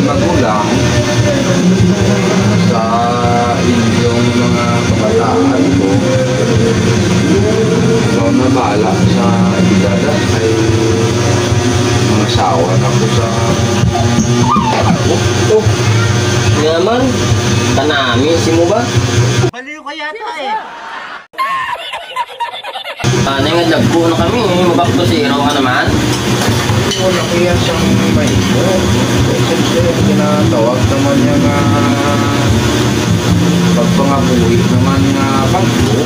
magulang sa inyong mga kabataan ko, ikaw na bahala sa edad ay mga asawa na ko sa Oh, naman, tanami si mo ba? Baliw ka yata eh. Nangyalag ko na kami, back to zero ka naman. wala kaya siyang may ito. Siyempre, yung tinatawag naman niya nga pagpangabuhi naman nga pagbo.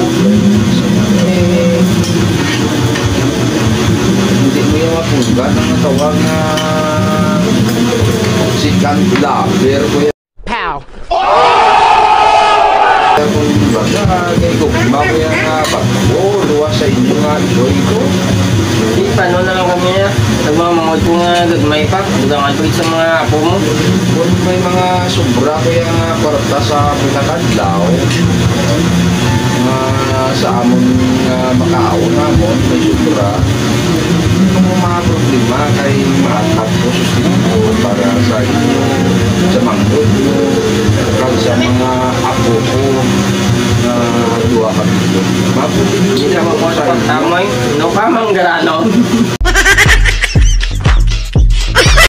Hindi mo yung mapunga ng natawag nga second lover ko yan. Pow! Kung baga, kaya gugma ko yan nga pagbo. Luwa sa inyo nga iloy ko. Di, paano na lang kami na? Nagmamangod ko nga gagmay pa. Budangan ko sa mga apo mo. Kung may mga sobra ko yung kwarta sa pinakadlaw, sa amon makaaw namon, may sobra, kung mga problema kay matap ko sustento para sa inyo, sa manggod ko, kag sa mga apo ko na duwa ka dito. Hindi naman ko sa pagtamoy. No ka mang garano.